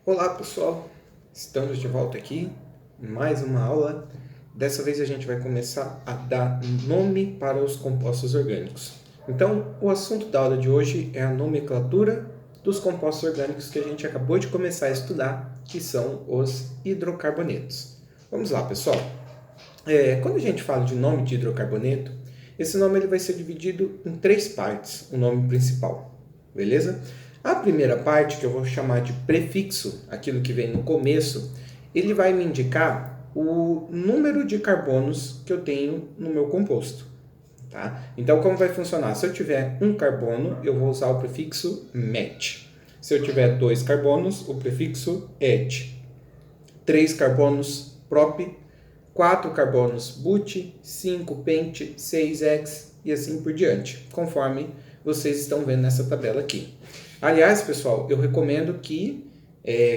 Olá pessoal, estamos de volta aqui em mais uma aula. Dessa vez a gente vai começar a dar nome para os compostos orgânicos. Então, o assunto da aula de hoje é a nomenclatura dos compostos orgânicos que a gente acabou de começar a estudar, que são os hidrocarbonetos. Vamos lá pessoal, quando a gente fala de nome de hidrocarboneto, esse nome ele vai ser dividido em três partes, o nome principal, beleza? A primeira parte, que eu vou chamar de prefixo, aquilo que vem no começo, ele vai me indicar o número de carbonos que eu tenho no meu composto. Tá? Então, como vai funcionar? Se eu tiver um carbono, eu vou usar o prefixo met. Se eu tiver dois carbonos, o prefixo et. Três carbonos, prop. 4 carbonos, but. 5 pent. 6 hex e assim por diante, conforme vocês estão vendo nessa tabela aqui. Aliás, pessoal, eu recomendo que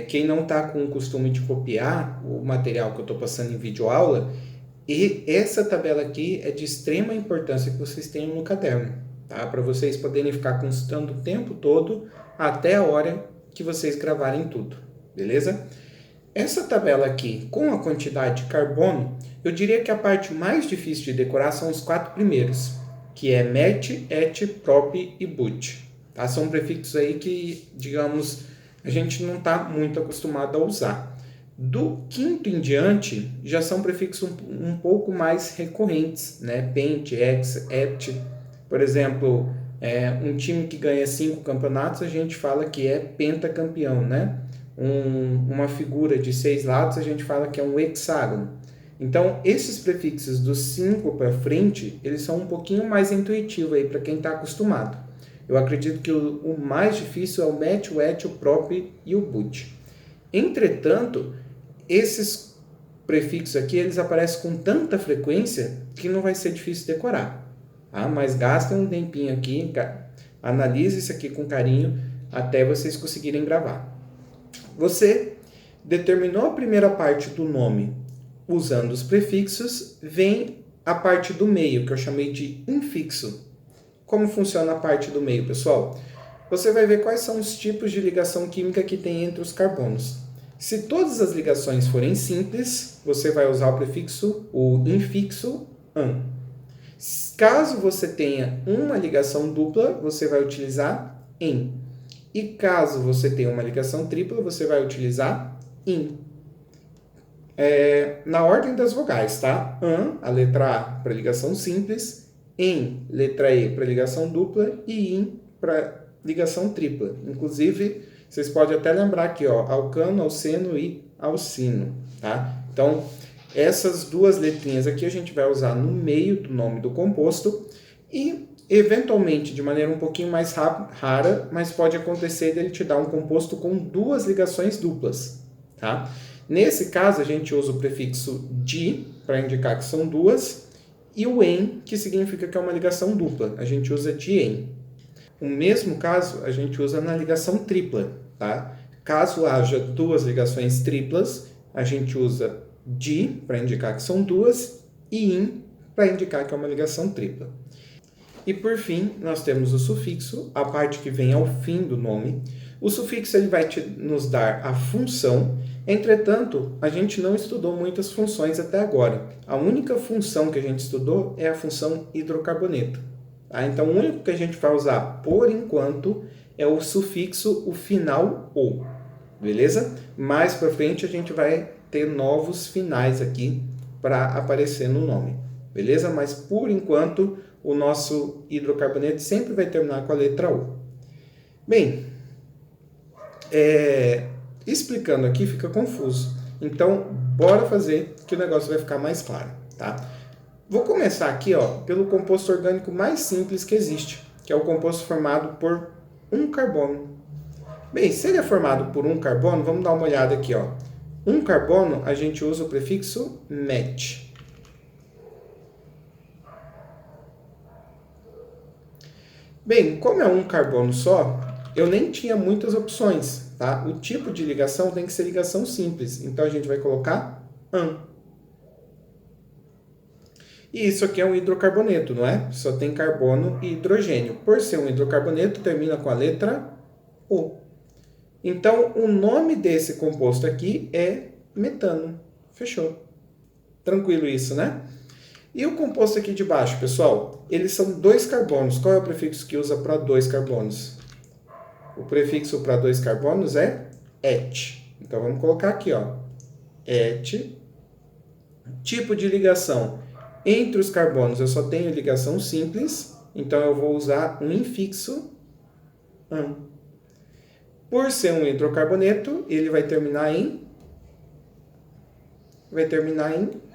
quem não está com o costume de copiar o material que eu estou passando em videoaula, e essa tabela aqui é de extrema importância que vocês tenham no caderno, tá? Para vocês poderem ficar consultando o tempo todo até a hora que vocês gravarem tudo, beleza? Essa tabela aqui, com a quantidade de carbono, eu diria que a parte mais difícil de decorar são os 4 primeiros, que é met, et, prop e but. Tá? São prefixos aí que, digamos, a gente não está muito acostumado a usar. Do quinto em diante, já são prefixos um pouco mais recorrentes, né? Pent, hex, et. Por exemplo, um time que ganha 5 campeonatos, a gente fala que é pentacampeão, né? Uma figura de 6 lados, a gente fala que é um hexágono. Então, esses prefixos dos 5 para frente, eles são um pouquinho mais intuitivos aí para quem está acostumado. Eu acredito que o mais difícil é o met, o et, o prop e o but. Entretanto, esses prefixos aqui, eles aparecem com tanta frequência que não vai ser difícil decorar. Tá? Mas gastem um tempinho aqui, analise isso aqui com carinho até vocês conseguirem gravar. Você determinou a primeira parte do nome usando os prefixos, vem a parte do meio, que eu chamei de infixo. Como funciona a parte do meio, pessoal? Você vai ver quais são os tipos de ligação química que tem entre os carbonos. Se todas as ligações forem simples, você vai usar o prefixo, o infixo, an. Caso você tenha uma ligação dupla, você vai utilizar en. E caso você tenha uma ligação tripla, você vai utilizar in. Na ordem das vogais, tá? An, a letra A para ligação simples, en, letra E para ligação dupla e in para ligação tripla. Inclusive, vocês podem até lembrar aqui, ó, alcano, alceno e alcino, tá? Então, essas duas letrinhas aqui a gente vai usar no meio do nome do composto e eventualmente, de maneira um pouquinho mais rara, mas pode acontecer dele te dar um composto com duas ligações duplas, tá? Nesse caso, a gente usa o prefixo di, para indicar que são duas, e o en, que significa que é uma ligação dupla. A gente usa dien. O mesmo caso, a gente usa na ligação tripla, tá? Caso haja duas ligações triplas, a gente usa di, para indicar que são duas, e in, para indicar que é uma ligação tripla. E por fim, nós temos o sufixo, a parte que vem ao fim do nome. O sufixo ele vai nos dar a função. Entretanto, a gente não estudou muitas funções até agora. A única função que a gente estudou é a função hidrocarboneto. Tá? Então, o único que a gente vai usar por enquanto é o sufixo, o final ou. Beleza? Mais para frente a gente vai ter novos finais aqui para aparecer no nome. Beleza? Mas por enquanto o nosso hidrocarboneto sempre vai terminar com a letra U. Bem, explicando aqui fica confuso. Então, bora fazer que o negócio vai ficar mais claro, tá? Vou começar aqui, ó, pelo composto orgânico mais simples que existe, que é o composto formado por um carbono. Bem, se ele é formado por um carbono, vamos dar uma olhada aqui, ó. Um carbono, a gente usa o prefixo met. Bem, como é um carbono só, eu nem tinha muitas opções, tá? O tipo de ligação tem que ser ligação simples, então a gente vai colocar an. E isso aqui é um hidrocarboneto, não é? Só tem carbono e hidrogênio. Por ser um hidrocarboneto, termina com a letra O. Então, o nome desse composto aqui é metano. Fechou. Tranquilo isso, né? E o composto aqui de baixo, pessoal? Eles são 2 carbonos. Qual é o prefixo que usa para 2 carbonos? O prefixo para 2 carbonos é et. Então, vamos colocar aqui, ó. Et. Tipo de ligação. Entre os carbonos, eu só tenho ligação simples. Então, eu vou usar um infixo an. Por ser um hidrocarboneto, ele vai terminar em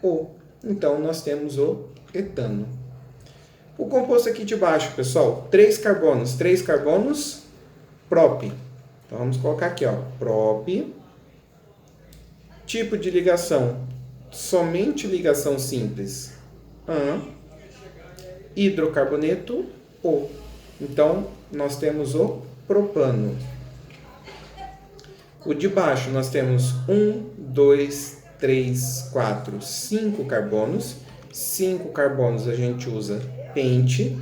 O. Então, nós temos o etano. O composto aqui de baixo, pessoal, 3 carbonos, prop. Então, vamos colocar aqui, ó, prop. Tipo de ligação, somente ligação simples, an. Hidrocarboneto, O. Então, nós temos o propano. O de baixo, nós temos 1, 2, 3, 4, 5 carbonos. 5 carbonos a gente usa pente.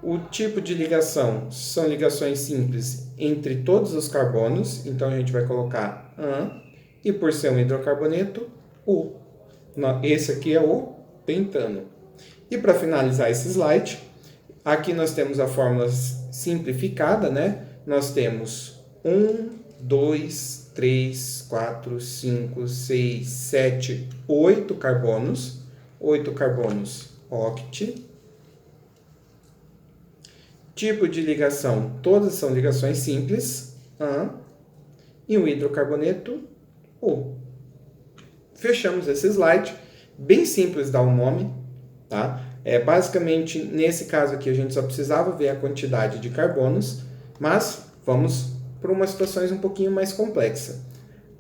O tipo de ligação são ligações simples entre todos os carbonos. Então, a gente vai colocar an. E por ser um hidrocarboneto, O. Esse aqui é o pentano. E para finalizar esse slide, aqui nós temos a fórmula simplificada, né? Nós temos 1, 2, 3, 4, 5, 6, 7, 8 carbonos. 8 carbonos oct. Tipo de ligação, todas são ligações simples, an. E um hidrocarboneto, O. Fechamos esse slide. Bem simples dar um nome, tá? Basicamente, nesse caso aqui, a gente só precisava ver a quantidade de carbonos, mas vamos para umas situações um pouquinho mais complexas.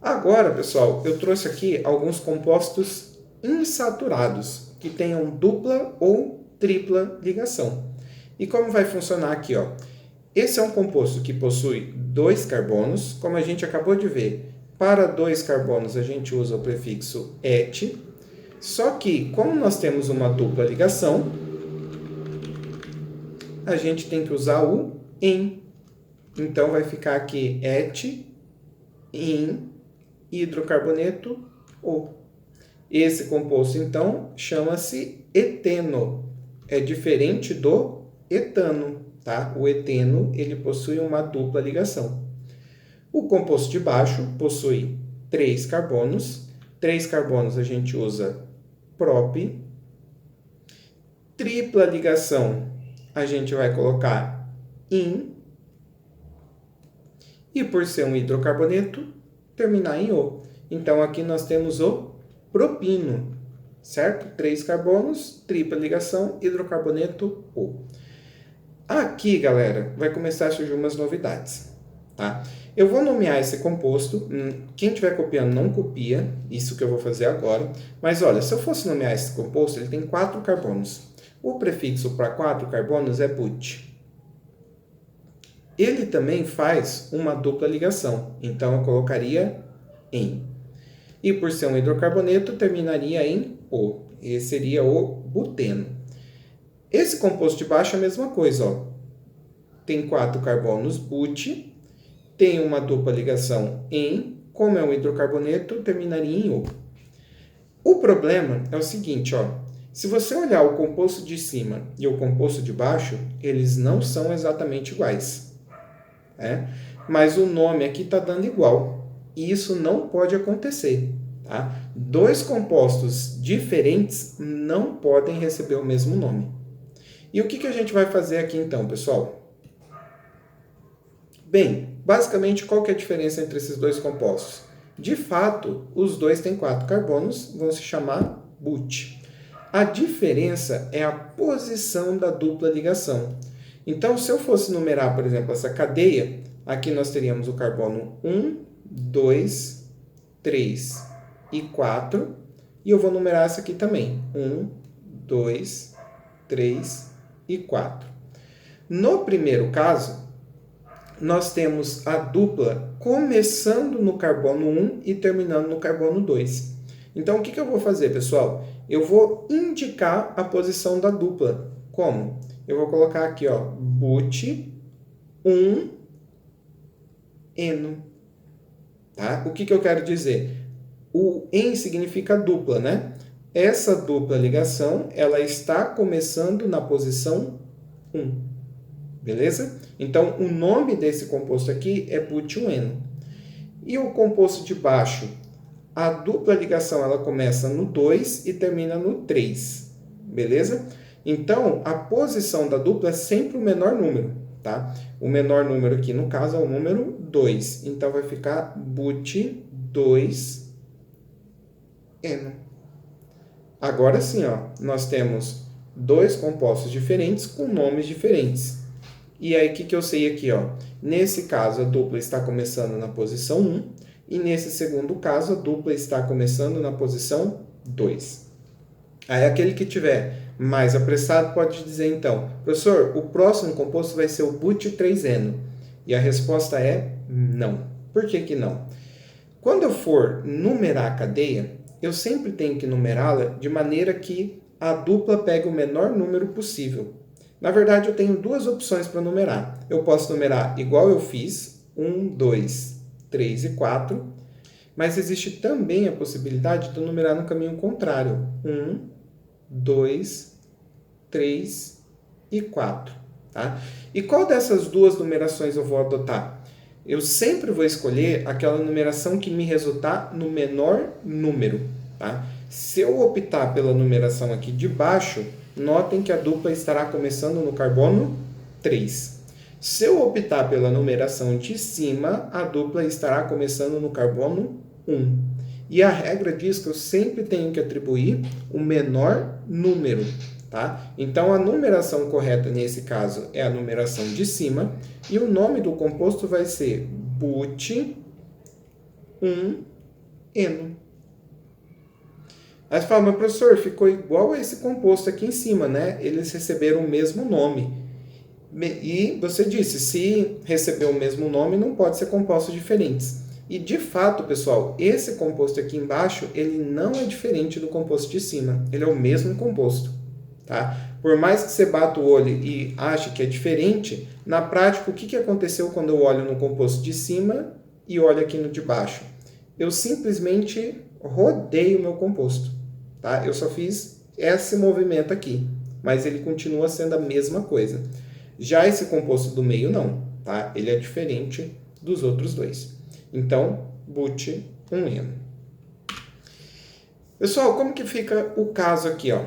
Agora, pessoal, eu trouxe aqui alguns compostos insaturados, que tenham dupla ou tripla ligação. E como vai funcionar aqui, ó? Esse é um composto que possui 2 carbonos, como a gente acabou de ver. Para 2 carbonos, a gente usa o prefixo et. Só que, como nós temos uma dupla ligação, a gente tem que usar o em. Então, vai ficar aqui et, in, hidrocarboneto, O. Esse composto, então, chama-se eteno. É diferente do etano, tá? O eteno, ele possui uma dupla ligação. O composto de baixo possui 3 carbonos. 3 carbonos a gente usa prop. Tripla ligação a gente vai colocar in. E por ser um hidrocarboneto, terminar em O. Então, aqui nós temos o propino, certo? 3 carbonos, tripla ligação, hidrocarboneto, O. Aqui, galera, vai começar a surgir umas novidades, tá? Eu vou nomear esse composto, quem estiver copiando não copia, isso que eu vou fazer agora. Mas olha, se eu fosse nomear esse composto, ele tem 4 carbonos. O prefixo para 4 carbonos é but. Ele também faz uma dupla ligação, então eu colocaria em. E por ser um hidrocarboneto, terminaria em O. Esse seria o buteno. Esse composto de baixo é a mesma coisa, ó. Tem 4 carbonos but, tem uma dupla ligação em, como é um hidrocarboneto, terminaria em O. O problema é o seguinte, ó. Se você olhar o composto de cima e o composto de baixo, eles não são exatamente iguais, né? Mas o nome aqui está dando igual. E isso não pode acontecer, tá? 2 compostos diferentes não podem receber o mesmo nome. E o que a gente vai fazer aqui então, pessoal? Bem, basicamente, qual que é a diferença entre esses 2 compostos? De fato, os dois têm 4 carbonos, vão se chamar but. A diferença é a posição da dupla ligação. Então, se eu fosse numerar, por exemplo, essa cadeia, aqui nós teríamos o carbono 1, 2, 3 e 4. E eu vou numerar essa aqui também. 1, 2, 3 e 4. No primeiro caso, nós temos a dupla começando no carbono 1 e terminando no carbono 2. Então, o que eu vou fazer, pessoal? Eu vou indicar a posição da dupla. Como? Eu vou colocar aqui, ó, but, eno. Tá? O que eu quero dizer? O em significa dupla, né? Essa dupla ligação, ela está começando na posição 1. Beleza? Então, o nome desse composto aqui é but-eno. E o composto de baixo? A dupla ligação, ela começa no 2 e termina no 3. Beleza? Então, a posição da dupla é sempre o menor número, tá? O menor número aqui, no caso, é o número 2. Então, vai ficar but-2-eno. Agora sim, ó, nós temos dois compostos diferentes com nomes diferentes. E aí, o que eu sei aqui? Ó? Nesse caso, a dupla está começando na posição 1. E nesse segundo caso, a dupla está começando na posição 2. Aí, aquele que tiver mais apressado pode dizer, então, professor, o próximo composto vai ser o but-3-eno. E a resposta é não. Por que não? Quando eu for numerar a cadeia, eu sempre tenho que numerá-la de maneira que a dupla pegue o menor número possível. Na verdade, eu tenho duas opções para numerar. Eu posso numerar igual eu fiz, 1, 2, 3 e 4, mas existe também a possibilidade de eu numerar no caminho contrário. 1, 2, 3 e 4. Tá? E qual dessas duas numerações eu vou adotar? Eu sempre vou escolher aquela numeração que me resultar no menor número. Tá? Se eu optar pela numeração aqui de baixo, notem que a dupla estará começando no carbono 3. Se eu optar pela numeração de cima, a dupla estará começando no carbono 1. E a regra diz que eu sempre tenho que atribuir o menor número. Tá? Então, a numeração correta nesse caso é a numeração de cima. E o nome do composto vai ser but-eno. Aí você fala, mas professor, ficou igual a esse composto aqui em cima, né? Eles receberam o mesmo nome. E você disse, se receber o mesmo nome, não pode ser compostos diferentes. E de fato, pessoal, esse composto aqui embaixo, ele não é diferente do composto de cima. Ele é o mesmo composto. Tá? Por mais que você bata o olho e ache que é diferente, na prática, o que aconteceu quando eu olho no composto de cima e olho aqui no de baixo? Eu simplesmente rodei o meu composto. Tá? Eu só fiz esse movimento aqui, mas ele continua sendo a mesma coisa. Já esse composto do meio não, tá? Ele é diferente dos outros dois. Então, but-eno. Pessoal, como que fica o caso aqui, ó?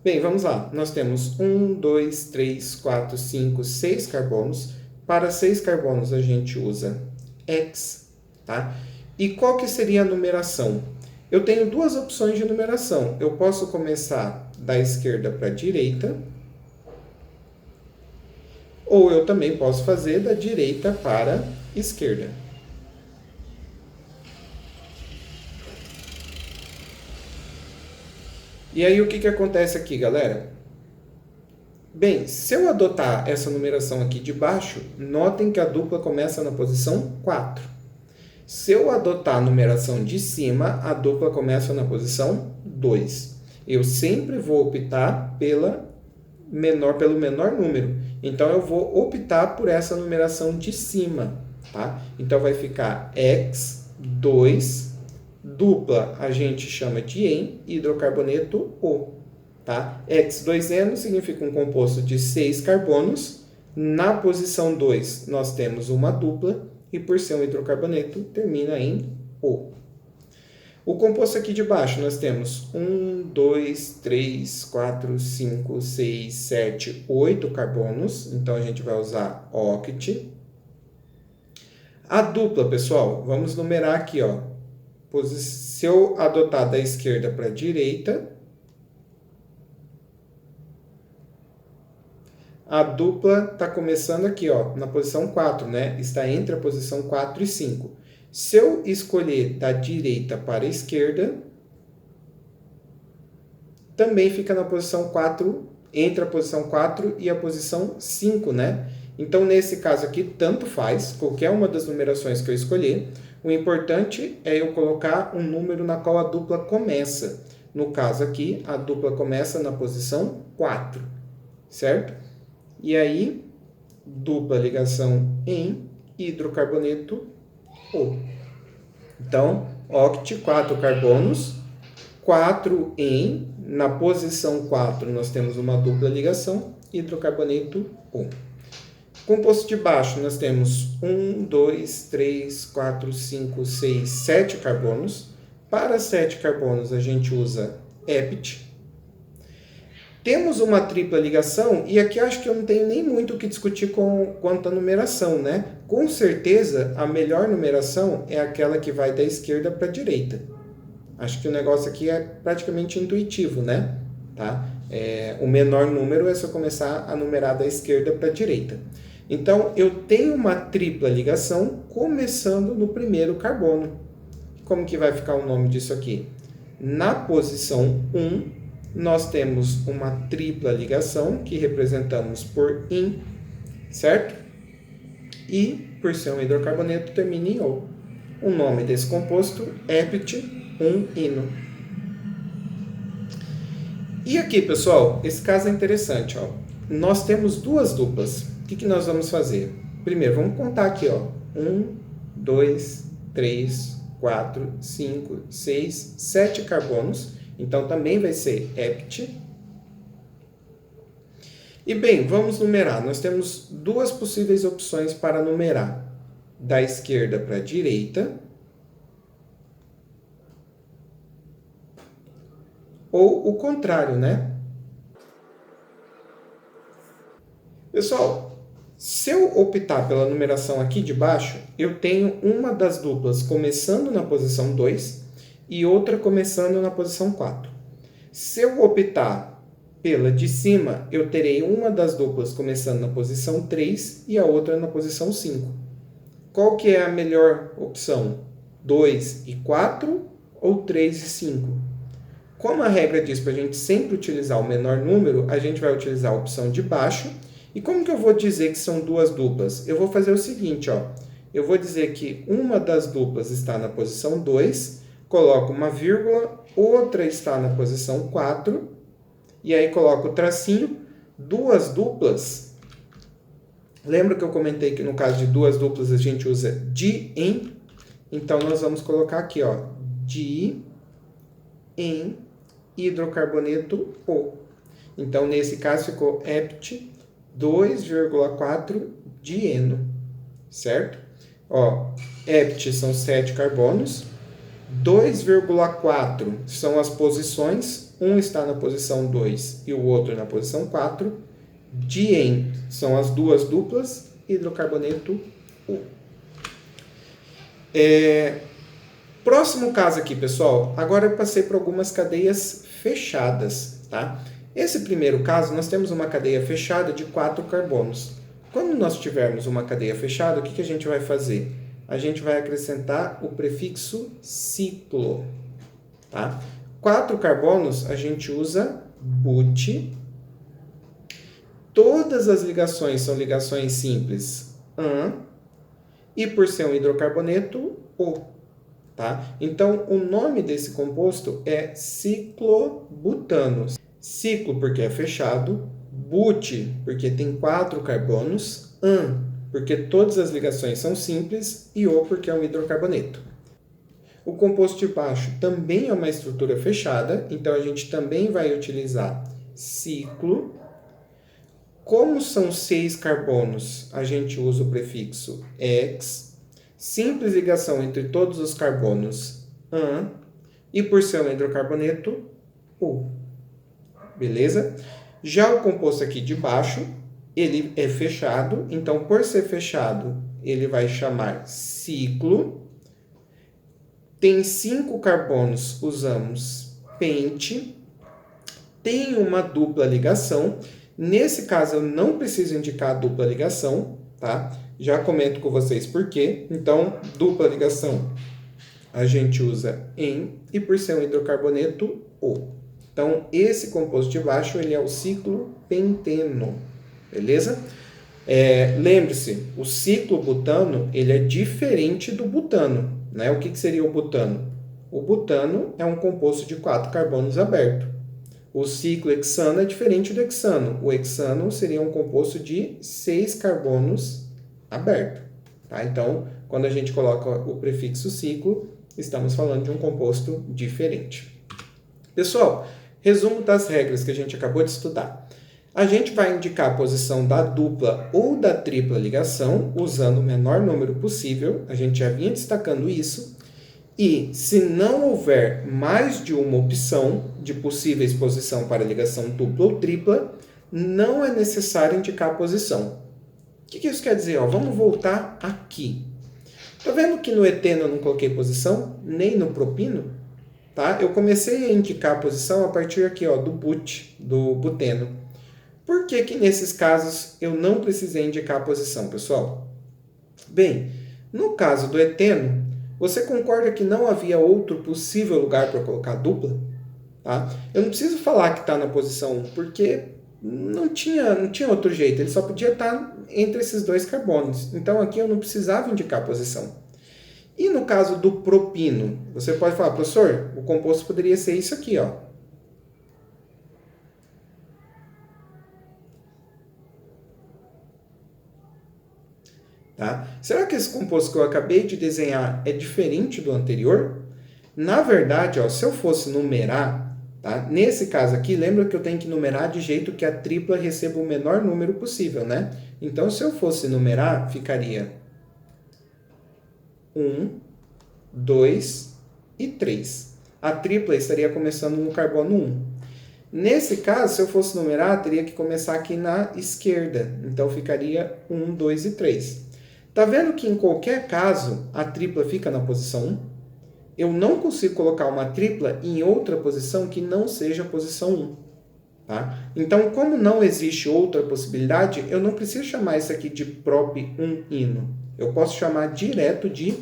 Bem, vamos lá. Nós temos 1, 2, 3, 4, 5, 6 carbonos. Para 6 carbonos a gente usa X, tá? E qual que seria a numeração? Eu tenho duas opções de numeração. Eu posso começar da esquerda para a direita, ou eu também posso fazer da direita para a esquerda. E aí, o que acontece aqui, galera? Bem, se eu adotar essa numeração aqui de baixo, notem que a dupla começa na posição 4. Se eu adotar a numeração de cima, a dupla começa na posição 2. Eu sempre vou optar pelo menor número. Então, eu vou optar por essa numeração de cima. Tá? Então, vai ficar X2, dupla a gente chama de en, hidrocarboneto O. Tá? X2N significa um composto de 6 carbonos. Na posição 2, nós temos uma dupla. E por ser um hidrocarboneto, termina em O. O composto aqui de baixo, nós temos 1, 2, 3, 4, 5, 6, 7, 8 carbonos. Então, a gente vai usar oct. A dupla, pessoal, vamos numerar aqui, ó. Se eu adotar da esquerda para a direita, a dupla está começando aqui, ó, na posição 4, né? Está entre a posição 4 e 5. Se eu escolher da direita para a esquerda, também fica na posição 4, entre a posição 4 e a posição 5, né? Então, nesse caso aqui, tanto faz, qualquer uma das numerações que eu escolher. O importante é eu colocar um número na qual a dupla começa. No caso aqui, a dupla começa na posição 4, certo? E aí, dupla ligação em hidrocarboneto O. Então, oct, 4 carbonos, 4 em, na posição 4 nós temos uma dupla ligação, hidrocarboneto O. Composto de baixo nós temos 1, 2, 3, 4, 5, 6, 7 carbonos. Para 7 carbonos a gente usa hept. Temos uma tripla ligação, e aqui eu acho que eu não tenho nem muito o que discutir quanto à numeração, né? Com certeza, a melhor numeração é aquela que vai da esquerda para a direita. Acho que o negócio aqui é praticamente intuitivo, né? Tá? O menor número é só começar a numerar da esquerda para a direita. Então, eu tenho uma tripla ligação começando no primeiro carbono. Como que vai ficar o nome disso aqui? Na posição 1, nós temos uma tripla ligação, que representamos por in, certo? E, por ser um hidrocarboneto, termina em O. O nome desse composto, hept, 1-ino. E aqui, pessoal, esse caso é interessante, ó. Nós temos duas duplas. O que nós vamos fazer? Primeiro, vamos contar aqui, ó. 1, 2, 3, 4, 5, 6, 7 carbonos. Então, também vai ser hept. E bem, vamos numerar. Nós temos duas possíveis opções para numerar. Da esquerda para a direita. Ou o contrário, né? Pessoal, se eu optar pela numeração aqui de baixo, eu tenho uma das duplas começando na posição 2 e outra começando na posição 4. Se eu optar pela de cima, eu terei uma das duplas começando na posição 3 e a outra na posição 5. Qual que é a melhor opção? 2 e 4 ou 3 e 5? Como a regra diz para a gente sempre utilizar o menor número, a gente vai utilizar a opção de baixo. E como que eu vou dizer que são duas duplas? Eu vou fazer o seguinte, ó. Eu vou dizer que uma das duplas está na posição 2, coloco uma vírgula, outra está na posição 4, e aí coloco o tracinho, duas duplas. Lembra que eu comentei que no caso de duas duplas a gente usa de em? Então, nós vamos colocar aqui, ó, de em hidrocarboneto O. Então, nesse caso ficou hept 2,4 dieno, certo? Ó, hept são 7 carbonos, 2,4 são as posições, um está na posição 2 e o outro na posição 4. Dien são as duas duplas, hidrocarboneto U. Próximo caso aqui, pessoal. Agora eu passei por algumas cadeias fechadas, tá? Esse primeiro caso, nós temos uma cadeia fechada de 4 carbonos. Quando nós tivermos uma cadeia fechada, o que a gente vai fazer? A gente vai acrescentar o prefixo ciclo, tá? 4 carbonos, a gente usa but. Todas as ligações são ligações simples an, e por ser um hidrocarboneto, O. Tá? Então, o nome desse composto é ciclobutano. Ciclo porque é fechado, but porque tem 4 carbonos, an porque todas as ligações são simples e O porque é um hidrocarboneto. O composto de baixo também é uma estrutura fechada, então a gente também vai utilizar ciclo. Como são 6 carbonos, a gente usa o prefixo ex. Simples ligação entre todos os carbonos, an. E por ser um hidrocarboneto, U. Beleza? Já o composto aqui de baixo, ele é fechado. Então, por ser fechado, ele vai chamar ciclo. Tem 5 carbonos, usamos pente. Tem uma dupla ligação. Nesse caso, eu não preciso indicar a dupla ligação, tá? Já comento com vocês por quê. Então, dupla ligação a gente usa em, e por ser um hidrocarboneto, O. Então, esse composto de baixo, ele é o ciclo penteno, beleza? Lembre-se, o ciclo butano, ele é diferente do butano, né? O que seria o butano? O butano é um composto de 4 carbonos aberto. O ciclo hexano é diferente do hexano. O hexano seria um composto de 6 carbonos aberto. Tá? Então, quando a gente coloca o prefixo ciclo, estamos falando de um composto diferente. Pessoal, resumo das regras que a gente acabou de estudar. A gente vai indicar a posição da dupla ou da tripla ligação, usando o menor número possível. A gente já vinha destacando isso. E, se não houver mais de uma opção de possíveis posição para ligação dupla ou tripla, não é necessário indicar a posição. O que isso quer dizer? Vamos voltar aqui. Está vendo que no eteno eu não coloquei posição, nem no propino? Tá? Eu comecei a indicar a posição a partir aqui do do buteno. Por que nesses casos eu não precisei indicar a posição, pessoal? Bem, no caso do eteno, você concorda que não havia outro possível lugar para colocar dupla? Tá? Eu não preciso falar que está na posição 1, porque não tinha outro jeito, ele só podia estar entre esses dois carbonos. Então aqui eu não precisava indicar a posição. E no caso do propino, você pode falar, professor, o composto poderia ser isso aqui, Tá? Será que esse composto que eu acabei de desenhar é diferente do anterior? Na verdade, se eu fosse numerar, tá? Nesse caso aqui, lembra que eu tenho que numerar de jeito que a tripla receba o menor número possível, né? Então, se eu fosse numerar, ficaria 1, 2 e 3. A tripla estaria começando no carbono 1. Nesse caso, se eu fosse numerar, teria que começar aqui na esquerda. Então, ficaria 1, 2 e 3. Tá vendo que em qualquer caso a tripla fica na posição 1? Eu não consigo colocar uma tripla em outra posição que não seja a posição 1. Tá? Então, como não existe outra possibilidade, eu não preciso chamar isso aqui de prop-1-ino. Eu posso chamar direto de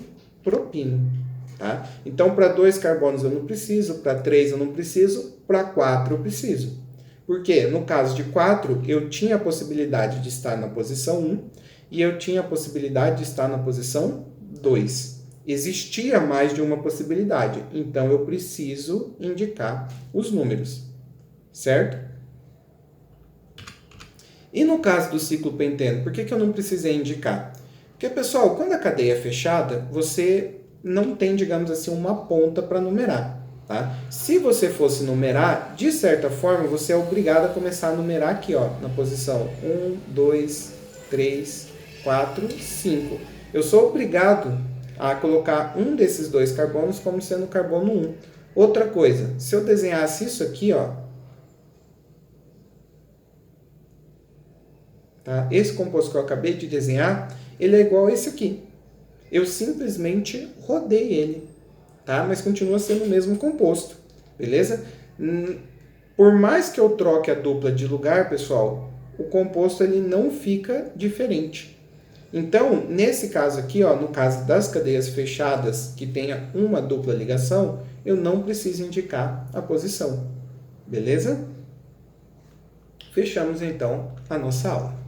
propino. Tá? Então, para 2 carbonos eu não preciso, para 3 eu não preciso, para 4 eu preciso. Porque no caso de 4, eu tinha a possibilidade de estar na posição 1, e eu tinha a possibilidade de estar na posição 2. Existia mais de uma possibilidade, então eu preciso indicar os números, certo? E no caso do ciclo penteno, por que eu não precisei indicar? Porque, pessoal, quando a cadeia é fechada, você não tem, digamos assim, uma ponta para numerar. Tá? Se você fosse numerar, de certa forma, você é obrigado a começar a numerar aqui, na posição 1, 2, 3, 4, 5. Eu sou obrigado a colocar um desses 2 carbonos como sendo o carbono 1. Outra coisa, se eu desenhasse isso aqui, tá? Esse composto que eu acabei de desenhar, ele é igual a esse aqui. Eu simplesmente rodei ele, tá? Mas continua sendo o mesmo composto, beleza? Por mais que eu troque a dupla de lugar, pessoal, o composto ele não fica diferente. Então, nesse caso aqui, no caso das cadeias fechadas que tenha uma dupla ligação, eu não preciso indicar a posição. Beleza? Fechamos então a nossa aula.